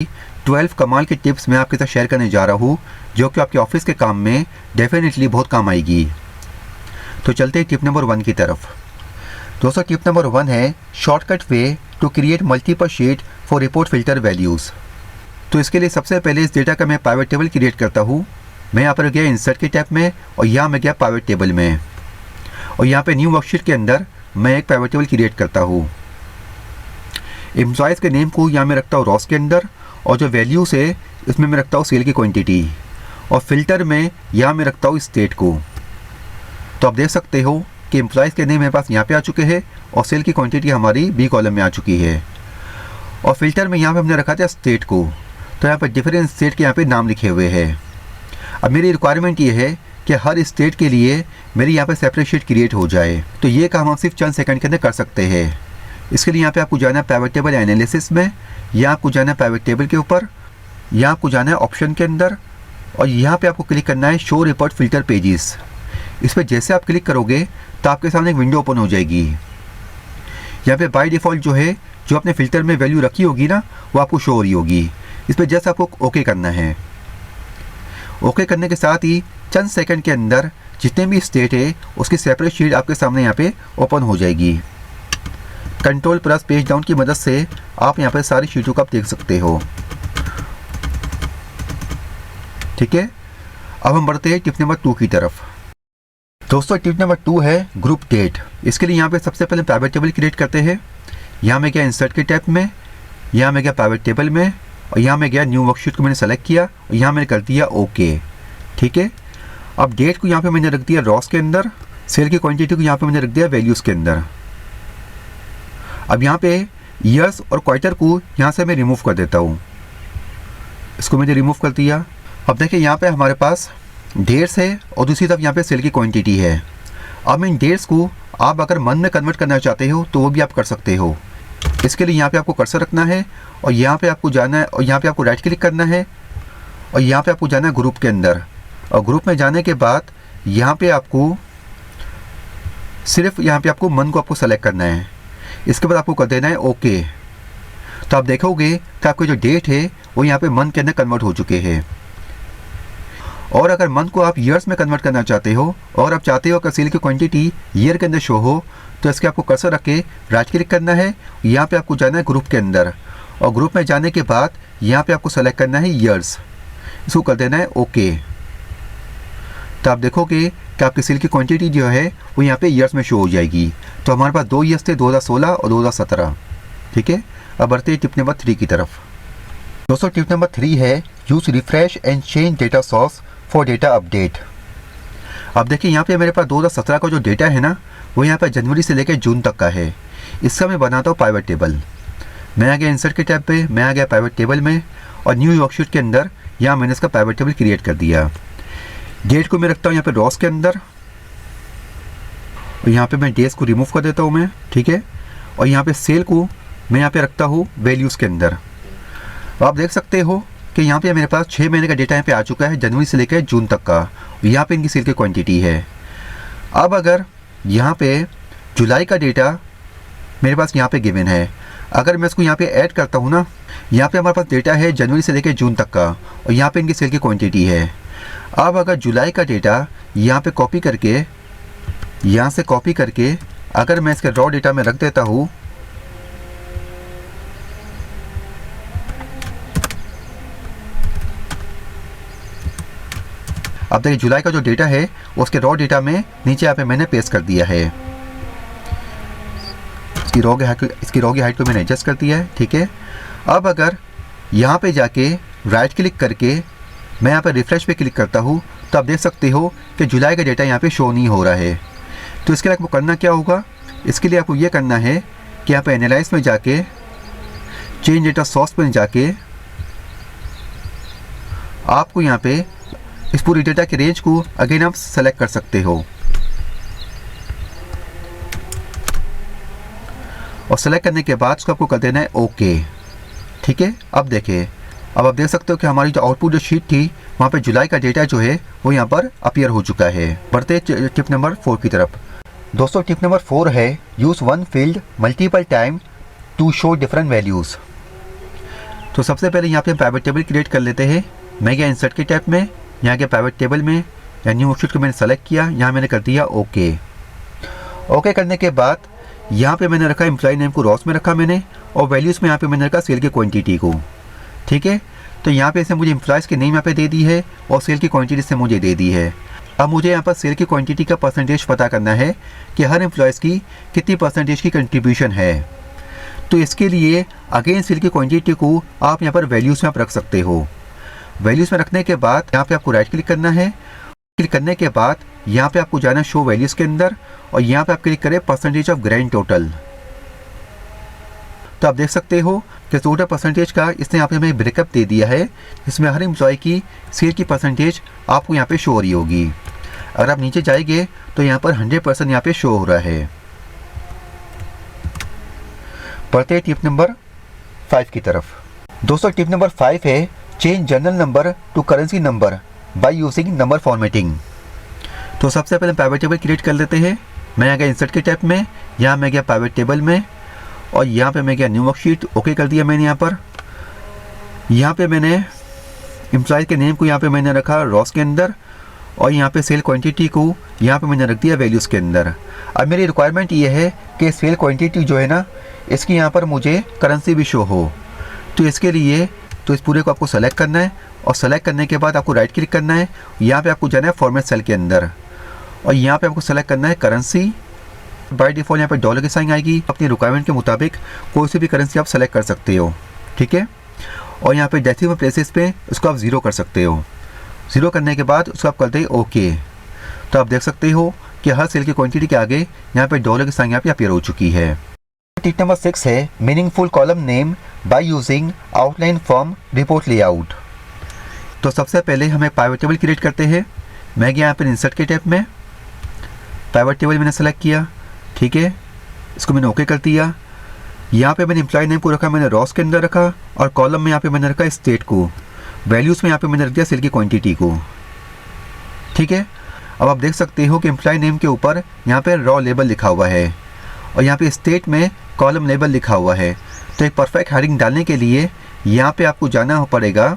12 कमाल की टिप्स मैं आपके साथ शेयर करने जा रहा हूँ जो कि आपके ऑफिस के काम में डेफिनेटली बहुत काम आएगी। तो चलते हैं टिप नंबर 1 की तरफ। दोस्तों टिप नंबर 1 है shortcut way to create multiple sheet for report filter values. तो इसके लिए सबसे पहले इस डेटा का मैं पाइवट टेबल क्रिएट करता हूँ। मैं यहाँ पर गया इंसर्ट के टैब में और यहाँ मैं गया पाइवट टेबल में और यहाँ पे न्यू वर्कशीट के अंदर मैं एक पाइवट टेबल क्रिएट करता हूँ। एम्प्लॉयज़ के नेम को यहाँ मैं रखता हूँ रॉस के अंदर और जो वैल्यूज़ है इसमें मैं रखता हूँ सेल की क्वांटिटी और फिल्टर में यहाँ मैं रखता हूँ स्टेट को। तो आप देख सकते हो कि एम्प्लॉयज़ के नेम मेरे पास यहाँ पे आ चुके हैं और सेल की क्वांटिटी हमारी बी कॉलम में आ चुकी है और फिल्टर में यहाँ पे हमने रखा था स्टेट को। तो यहाँ पर डिफरेंट स्टेट के यहाँ पे नाम लिखे हुए हैं। अब मेरी रिक्वायरमेंट ये है कि हर स्टेट के लिए मेरी यहाँ पे सेपरेट शीट क्रिएट हो जाए। तो ये काम हम सिर्फ चंद सेकंड के अंदर कर सकते हैं। इसके लिए यहाँ पे आपको जाना है पाइवट टेबल एनालिसिस में, यहाँ आपको जाना है पाइवट टेबल के ऊपर, यहाँ आपको जाना है ऑप्शन के अंदर और यहाँ पे आपको क्लिक करना है शो रिपोर्ट फिल्टर पेजेस। इस पर जैसे आप क्लिक करोगे तो आपके सामने एक विंडो ओपन हो जाएगी। यहाँ पे बाय डिफ़ॉल्ट जो अपने फ़िल्टर में वैल्यू रखी होगी ना वो आपको शो हो रही होगी। इस पर जस्ट आपको ओके करना है। ओके करने के साथ ही चंद सेकंड के अंदर जितने भी स्टेट है उसकी सेपरेट शीट आपके सामने यहाँ पे ओपन हो जाएगी। कंट्रोल प्लस पेज डाउन की मदद से आप यहाँ पे सारी शीटों को आप देख सकते हो। ठीक है, अब हम बढ़ते हैं टिप नंबर 2 की तरफ। दोस्तों टिप नंबर 2 है ग्रुप डेट। इसके लिए यहाँ पे सबसे पहले पाइवट टेबल क्रिएट करते हैं। यहाँ मैं गया इंसर्ट के टैब में, यहाँ मैं गया पाइवट टेबल में और यहाँ मैं गया न्यू वर्कशीट को मैंने सेलेक्ट किया और यहाँ मैंने कर दिया ओके। ठीक है, अब डेट को यहाँ पे मैंने रख दिया रॉस के अंदर, सेल की क्वांटिटी को यहाँ पे मैंने रख दिया वैल्यूज़ के अंदर। अब यहाँ पे ईयर्स और क्वार्टर को यहाँ से मैं रिमूव कर देता हूँ। इसको मैंने रिमूव कर दिया। अब देखिए यहाँ पे हमारे पास डेट्स है और दूसरी तरफ यहाँ पे सेल की क्वांटिटी है। अब इन डेट्स को आप अगर मंथ में कन्वर्ट करना चाहते हो तो वो भी आप कर सकते हो। इसके लिए यहाँ पे आपको कर्सर रखना है और यहाँ पे आपको जाना है और यहाँ पे आपको राइट क्लिक करना है और यहाँ पे आपको जाना है ग्रुप के अंदर और ग्रुप में जाने के बाद यहाँ पे आपको सिर्फ यहाँ पे आपको मंथ को आपको सेलेक्ट करना है। इसके बाद आपको कर देना है ओके। तो आप देखोगे कि आपके जो डेट है वो यहाँ पे मंथ के अंदर कन्वर्ट हो चुके हैं। और अगर मंथ को आप ईयर्स में कन्वर्ट करना चाहते हो और आप चाहते हो कि सेल की क्वांटिटी ईयर के अंदर शो हो तो इसके आपको कर्सर रख के राइट क्लिक करना है। यहाँ पे आपको जाना है ग्रुप के अंदर और ग्रुप में जाने के बाद यहाँ पे आपको सेलेक्ट करना है ईयर्स। इसको कर देना है ओके। तो आप देखोगे कि आपकी सेल की क्वांटिटी जो है वो यहाँ पे ईयर्स में शो हो जाएगी। तो हमारे पास 2 ईयर्स थे, 2016 और 2017। ठीक है, अब बढ़ते हैं टिप नंबर 3 की तरफ। दोस्तों टिप नंबर 3 है use refresh and change data source for data update. अब देखिए यहाँ पे मेरे पास 2017 का जो डेटा है ना वो यहाँ पर जनवरी से लेकर जून तक का है। इसका मैं बनाता हूँ पाइवट टेबल। मैं आ गया इंसर्ट के टैब पे, मैं आ गया पाइवट टेबल में और न्यू वर्कशीट के अंदर यहाँ मैंने इसका पाइवट टेबल क्रिएट कर दिया। डेट को मैं रखता हूँ यहाँ पे रॉस के अंदर और यहाँ पे मैं डेज को रिमूव कर देता हूँ मैं। ठीक है, और यहाँ पे सेल को मैं यहाँ पे रखता हूँ वैल्यूज़ के अंदर। आप देख सकते हो कि यहाँ पे मेरे पास 6 महीने का डेटा यहाँ पे आ चुका है, जनवरी से लेकर जून तक का। यहाँ पे इनकी सेल की क्वांटिटी है। अब अगर यहाँ पे जुलाई का डेटा मेरे पास यहाँ पे गिवन है, अगर मैं इसको यहाँ पे ऐड करता हूँ ना, यहाँ पे हमारे पास डेटा है जनवरी से लेकर जून तक का और यहाँ पे इनकी सेल की क्वांटिटी है। अब अगर जुलाई का डेटा यहाँ पे कॉपी करके, यहाँ से कॉपी करके अगर मैं इसके रॉ डेटा में रख देता हूँ, अब देखिए जुलाई का जो डेटा है उसके रॉ डेटा में नीचे यहाँ पे मैंने पेस्ट कर दिया है। इसकी रॉ की हाइट को मैंने एडजस्ट कर दिया है। ठीक है, अब अगर यहाँ पे जाके राइट क्लिक करके मैं यहाँ पे रिफ्रेश पे क्लिक करता हूँ तो आप देख सकते हो कि जुलाई का डेटा यहाँ पे शो नहीं हो रहा है। तो इसके लिए आपको करना क्या होगा, इसके लिए आपको ये करना है कि यहाँ पे एनालाइज में जाके चेंज डेटा सोर्स पर जाके आपको यहाँ पे इस पूरी डेटा के रेंज को अगेन आप सेलेक्ट कर सकते हो और सेलेक्ट करने के बाद उसको आपको कर देना है ओके। ठीक है, अब देखिए, अब आप देख सकते हो कि हमारी जो आउटपुट जो शीट थी वहाँ पे जुलाई का डेटा जो है वो यहाँ पर अपीयर हो चुका है। बढ़ते टिप नंबर 4 की तरफ। दोस्तों टिप नंबर 4 है use one field multiple time to show different values. तो सबसे पहले यहाँ पे हम पाइवट टेबल क्रिएट कर लेते हैं। मैं गया इंसर्ट के टैब में, यहाँ के पाइवट टेबल में या न्यू वर्कशीट को मैंने सेलेक्ट किया, यहाँ मैंने कर दिया ओके। ओके करने के बाद यहाँ पे मैंने रखा एम्प्लॉय नेम को रॉस में रखा मैंने, और वैल्यूज़ में यहाँ पे मैंने रखा सेल की क्वांटिटी को। ठीक है, तो यहाँ पे इसने मुझे एम्प्लॉयज़ के नेम यहाँ पे दे दी है और सेल की क्वांटिटी इसने मुझे दे दी है। अब मुझे यहाँ पर सेल की क्वांटिटी का परसेंटेज पता करना है कि हर एम्प्लॉयज़ की कितनी परसेंटेज की कंट्रीब्यूशन है। तो इसके लिए अगेन सेल की क्वांटिटी को आप यहाँ पर वैल्यूज़ में आप रख सकते हो। वैल्यूज़ में रखने के बाद यहाँ पे आपको राइट क्लिक करना है। क्लिक करने के बाद यहाँ पे आपको जाना है शो वैल्यूज़ के अंदर, और यहाँ पे आप क्लिक करें परसेंटेज ऑफ ग्रैंड टोटल। तो आप देख सकते हो कि टोटल परसेंटेज का इसने यहाँ पे हमें ब्रेकअप दे दिया है, जिसमें हर एम्प्लॉय की सेल की परसेंटेज आपको यहाँ पे शो हो रही होगी। अगर आप नीचे जाएंगे तो यहाँ पर 100% यहाँ पे शो हो रहा है। बढ़ते हैं टिप नंबर 5 की तरफ। दोस्तों टिप नंबर 5 है change journal number two currency number by using number formatting. तो सबसे पहले पाइवट टेबल क्रिएट कर लेते हैं। मैं आ गया इंसर्ट के टैब में, यहाँ मैं गया पाइवट टेबल में, और यहाँ पे मैं गया न्यू वर्कशीट, ओके कर दिया मैंने। यहाँ पे मैंने एम्प्लॉय के नेम को यहाँ पे मैंने रखा रॉस के अंदर, और यहाँ पे सेल क्वांटिटी को यहाँ पे मैंने रख दिया वैल्यूज़ के अंदर। अब मेरी रिक्वायरमेंट ये है कि सेल क्वांटिटी जो है ना, इसकी यहाँ पर मुझे करेंसी भी शो हो। तो इसके लिए तो इस पूरे को आपको सेलेक्ट करना है, और सेलेक्ट करने के बाद आपको राइट क्लिक करना है। यहाँ पे आपको जाना है फॉर्मेट सेल के अंदर, और यहाँ पे आपको सेलेक्ट करना है करेंसी। बाय डिफ़ॉल्ट यहाँ पे डॉलर की साइन आएगी। अपनी रिक्वायरमेंट के मुताबिक कोई सी भी करेंसी आप सेलेक्ट कर सकते हो। ठीक है, और यहाँ पे डेसिमल प्लेसेस पे उसको आप ज़ीरो कर सकते हो। ज़ीरो करने के बाद उसको आप करते हैं ओके। तो आप देख सकते हो कि हर सेल की क्वांटिटी के आगे यहाँ पे डॉलर की साइन यहाँ पे अपीयर हो चुकी है। टिप नंबर 6 है meaningful column name by using outline from report layout. तो सबसे पहले हमें पाइवट टेबल क्रिएट करते हैं। मैं गया यहाँ पर इंसर्ट के टैब में, पाइवट टेबल मैंने सेलेक्ट किया। ठीक है, इसको मैंने ओके कर दिया। यहाँ पे मैंने एम्प्लॉय नेम को रखा मैंने रॉस के अंदर रखा, और कॉलम में यहाँ पे मैंने रखा स्टेट को। वैल्यूज़ में यहाँ पे मैंने रख दिया सेल की क्वांटिटी को। ठीक है, अब आप देख सकते हो कि एम्प्लॉय नेम के ऊपर यहाँ पे रॉ लेबल लिखा हुआ है, और यहाँ पे स्टेट में कॉलम लेबल लिखा हुआ है। तो एक परफेक्ट हायरिंग डालने के लिए यहाँ पे आपको जाना पड़ेगा,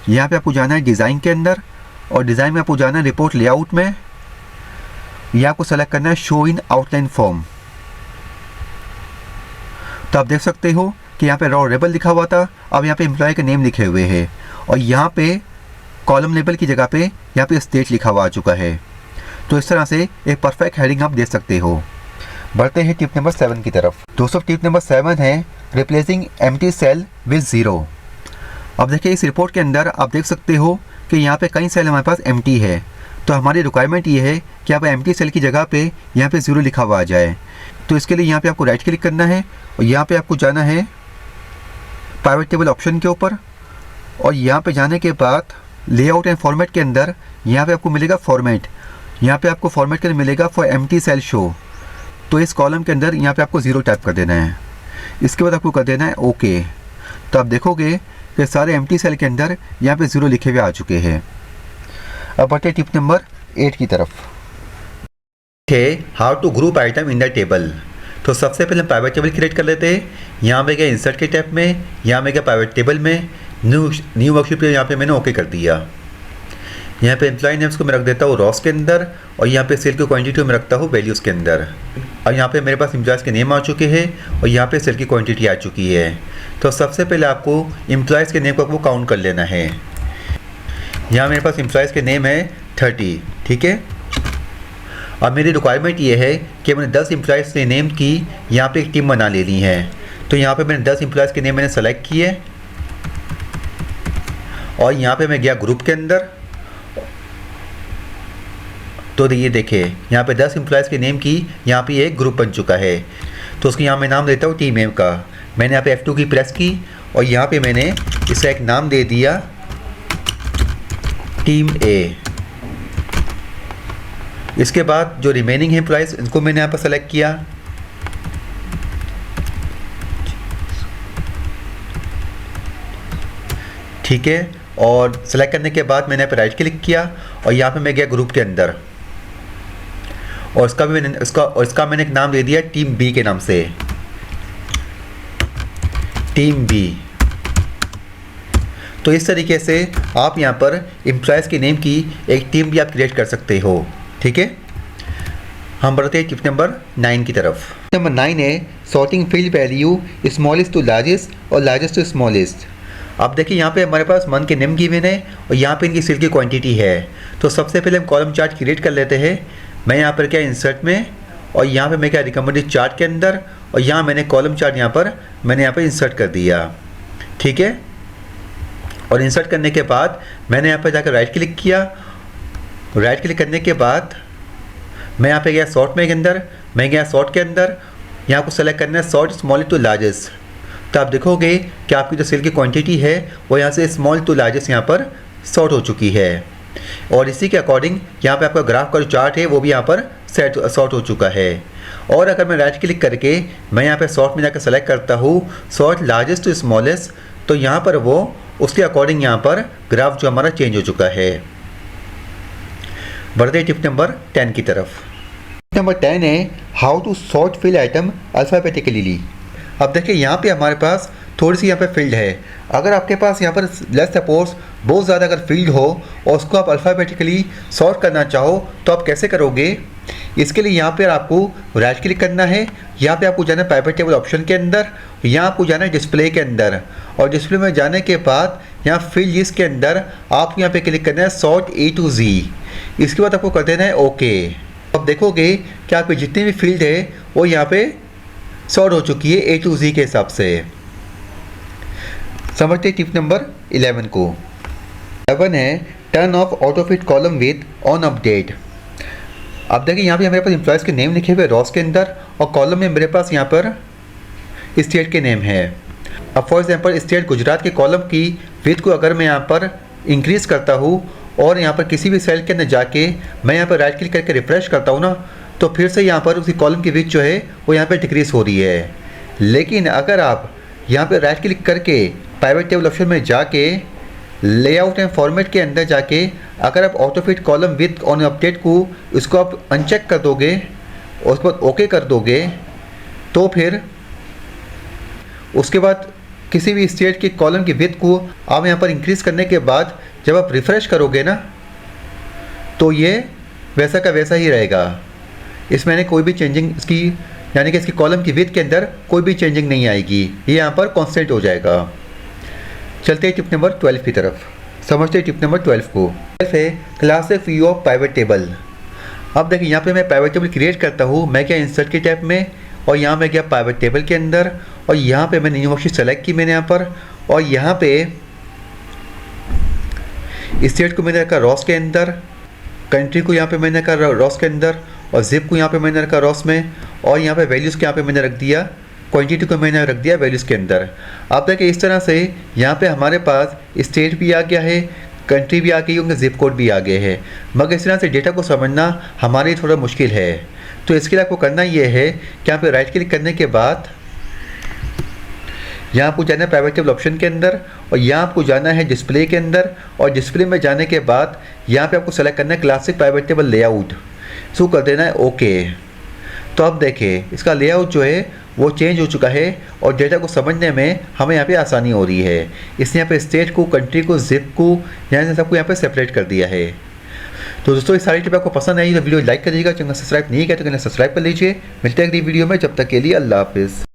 यहाँ पे आपको जाना है डिज़ाइन के अंदर, और डिज़ाइन में आपको जाना है रिपोर्ट लेआउट में। यह आपको सेलेक्ट करना है शो इन आउटलाइन फॉर्म। तो आप देख सकते हो कि यहाँ पे रॉ लेबल लिखा हुआ था, अब यहाँ पे एम्प्लॉय के नेम लिखे हुए हैं, और यहाँ पे कॉलम लेबल की जगह पे यहाँ पे स्टेट लिखा हुआ आ चुका है। तो इस तरह से एक परफेक्ट हेडिंग आप दे सकते हो। बढ़ते हैं टिप नंबर 7 की तरफ। दोस्तों टिप नंबर 7 है replacing empty cell with zero. अब देखिए इस रिपोर्ट के अंदर आप देख सकते हो कि यहाँ पे कई सेल हमारे पास एम्प्टी है। तो हमारी रिक्वायरमेंट ये है कि आप एम्प्टी सेल की जगह पे यहाँ पे ज़ीरो लिखा हुआ आ जाए। तो इसके लिए यहाँ पे आपको राइट क्लिक करना है, और यहाँ पे आपको जाना है पाइवट टेबल ऑप्शन के ऊपर, और यहाँ पे जाने के बाद लेआउट एंड फॉर्मेट के अंदर यहाँ पे आपको मिलेगा फॉर्मेट। यहाँ पे आपको फॉर्मेट के अंदर मिलेगा फॉर एम्प्टी सेल शो। तो इस कॉलम के अंदर यहाँ पे आपको ज़ीरो टाइप कर देना है। इसके बाद आपको कर देना है ओके। तो आप देखोगे कि सारे एम्प्टी सेल के अंदर यहाँ पे ज़ीरो लिखे हुए आ चुके हैं। अब बढ़ते टिप नंबर 8 की तरफ है how to group item in the table. तो सबसे पहले पाइवट टेबल क्रिएट कर लेते हैं। यहाँ पे गया इंसर्ट के टैब में, यहाँ पे गया पाइवट टेबल में, न्यू वर्कशीट पे यहाँ पे मैंने ओके कर दिया। यहाँ पे एम्प्लॉय नेम्स को मैं रख देता हूँ रॉस के अंदर, और यहाँ पे सेल की क्वांटिटी में रखता हूँ वैल्यूज़ के अंदर। और यहाँ पे मेरे पास एम्प्लॉयज़ के नेम आ चुके हैं, और यहाँ पे सेल की क्वांटिटी आ चुकी है। तो सबसे पहले आपको एम्प्लॉयज़ के नेम को आपको काउंट कर लेना है। यहाँ मेरे पास एम्प्लॉयज़ के नेम है 30। ठीक है, अब मेरी रिक्वायरमेंट ये है कि मैंने 10 एम्प्लॉयज़ के नेम की यहाँ पे एक टीम बना लेनी है। तो यहाँ पे मैंने 10 एम्प्लॉयज़ के नेम मैंने सेलेक्ट किए, और यहाँ पे मैं गया ग्रुप के अंदर। तो ये देखिए यहाँ पे 10 एम्प्लॉयज़ के नेम की यहाँ पे एक ग्रुप बन चुका है। तो उसकी यहाँ मैं नाम देता हूँ टीम एम का। मैंने यहाँ पे F2 की प्रेस की, और यहाँ पे मैंने इसका एक नाम दे दिया टीम ए। इसके बाद जो रिमेनिंग एम्प्लॉयज़ इनको मैंने यहाँ पर सेलेक्ट किया। ठीक है, और सेलेक्ट करने के बाद मैंने यहाँ पर राइट क्लिक किया, और यहाँ पे मैं गया ग्रुप के अंदर, और इसका मैंने एक नाम दे दिया टीम बी के नाम से, टीम बी। तो इस तरीके से आप यहाँ पर एम्प्लॉयज़ के नेम की एक टीम भी आप क्रिएट कर सकते हो। ठीक है, हम बढ़ते हैं टिप नंबर 9 की तरफ। नंबर 9 है sorting field value smallest to largest और लार्जेस्ट टू स्मॉलेस्ट। अब देखिए यहाँ पे हमारे पास मंथ के नेम गिवन है और यहाँ पे इनकी सेल की क्वांटिटी है। तो सबसे पहले हम कॉलम चार्ट क्रिएट कर लेते हैं। मैं यहाँ पर क्या इंसर्ट में और यहाँ पे मैं क्या रिकमेंडेड चार्ट के अंदर और यहाँ मैंने कॉलम चार्ट यहाँ पर इंसर्ट कर दिया। ठीक है, और इंसर्ट करने के बाद मैंने यहाँ पर जाकर राइट क्लिक किया। राइट क्लिक करने के बाद मैं यहाँ पे गया सॉर्ट में के अंदर, मैं गया सॉर्ट के अंदर। यहाँ को सेलेक्ट करना है सॉर्ट स्मॉल टू लार्जेस्ट। तो आप देखोगे कि आपकी जो सेल की क्वांटिटी है वो यहाँ से स्मॉल टू लार्जेस्ट यहाँ पर सॉर्ट हो चुकी है और इसी के अकॉर्डिंग यहाँ पे आपका ग्राफ का जो चार्ट है वो भी यहाँ पर सॉर्ट हो चुका है। और अगर मैं राइट क्लिक करके मैं यहाँ पे सॉर्ट में जाकर सेलेक्ट करता हूँ सॉर्ट लार्जेस्ट टू स्मॉलेस्ट, तो यहाँ पर वो उसके अकॉर्डिंग यहाँ पर ग्राफ जो हमारा चेंज हो चुका है। बढ़ते टिप नंबर 10 की तरफ। नंबर 10 है how to sort field item alphabetically. अब देखिए यहाँ पे हमारे पास थोड़ी सी यहाँ पे फील्ड है। अगर आपके पास यहाँ पर लेट्स सपोज बहुत ज़्यादा अगर फील्ड हो और उसको आप अल्फ़ाबेटिकली सॉर्ट करना चाहो तो आप कैसे करोगे? इसके लिए यहाँ पर आपको राइट क्लिक करना है। यहाँ पे आपको जाना है पाइवट टेबल ऑप्शन के अंदर, यहाँ आपको जाना है डिस्प्ले के अंदर और डिस्प्ले में जाने के बाद यहाँ फील्ड लिस्ट के अंदर आपको यहाँ पे क्लिक करना है सॉर्ट A to Z। इसके बाद आपको कर देना है ओके। अब देखोगे कि आपके जितनी भी फील्ड है वो यहाँ पे सॉर्ट हो चुकी है A to Z के हिसाब से। समझते टिप नंबर 11 को। 11 है turn off auto fit column with on update. अब देखिए यहाँ पे मेरे पास एम्प्लॉयज़ के नेम लिखे हुए रॉस के अंदर और कॉलम में मेरे पास यहाँ पर स्टेट के नेम है। अब फॉर एग्जांपल स्टेट गुजरात के कॉलम की विड्थ को अगर मैं यहाँ पर इंक्रीज़ करता हूँ और यहाँ पर किसी भी सेल के अंदर जाके मैं यहाँ पर राइट क्लिक करके रिफ्रेश करता हूँ ना, तो फिर से यहाँ पर उसी कॉलम की विड्थ जो है वो यहाँ पर डिक्रीज़ हो रही है। लेकिन अगर आप यहाँ पर राइट क्लिक करके प्राइवेट टेबल ऑप्शन में जाके लेआउट एंड फॉर्मेट के अंदर जाके अगर आप auto fit column with on update को इसको आप अनचेक कर दोगे और उसके बाद ओके कर दोगे, तो फिर उसके बाद किसी भी स्टेट के कॉलम की विड्थ को आप यहाँ पर इंक्रीज़ करने के बाद जब आप रिफ़्रेश करोगे ना, तो ये वैसा का वैसा ही रहेगा। इसमें कोई भी चेंजिंग इसकी यानी कि इसकी कॉलम की विड्थ के अंदर कोई भी चेंजिंग नहीं आएगी, ये यहाँ पर कॉन्स्टेंट हो जाएगा। चलते हैं टिप नंबर 12 की तरफ। समझते हैं टिप नंबर 12 को। 12 है classic view of private table. अब देखिए यहाँ पे मैं प्राइवेट टेबल क्रिएट करता हूँ। मैं क्या इंसर्ट के टैब में और यहाँ मैं गया प्राइवेट टेबल के अंदर और यहाँ पे मैंने न्यू वर्कशीट सेलेक्ट की मैंने यहाँ पर और यहाँ पे स्टेट को मैंने रखा रॉस के अंदर, कंट्री को यहाँ पे मैंने रखा रॉस के अंदर और जिप को यहाँ पे मैंने रखा रॉस में और यहाँ पे वैल्यूज़ को यहाँ पे मैंने रख दिया, क्वांटिटी को मैंने रख दिया वैल्यूज़ के अंदर। आप देखिए इस तरह से यहाँ पे हमारे पास स्टेट भी आ गया है, कंट्री भी आ गई, उनके जिप कोड भी आ गए हैं। मगर इस तरह से डेटा को समझना हमारे लिए थोड़ा मुश्किल है। तो इसके लिए आपको करना ये है कि यहाँ पे राइट क्लिक करने के बाद यहाँ आपको जाना है प्राइवेट टेबल ऑप्शन के अंदर और यहाँ आपको जाना है डिस्प्ले के अंदर और डिस्प्ले में जाने के बाद यहाँ पे आपको सेलेक्ट करना है क्लासिक प्राइवेट टेबल लेआउट, इसको कर देना है ओके। तो अब देखें इसका लेआउट जो है वो चेंज हो चुका है और डेटा को समझने में हमें यहाँ पे आसानी हो रही है। इसने यहाँ पे स्टेट को, कंट्री को, जिप को, यहाँ से सबको यहाँ पे सेपरेट कर दिया है। तो दोस्तों इस सारी टिप आपको पसंद आई तो वीडियो लाइक करिएगा, चैनल सब्सक्राइब नहीं किया तो चैनल सब्सक्राइब कर लीजिए। मिलते हैं अगली वीडियो में, जब तक के लिए अल्लाह हाफिज़।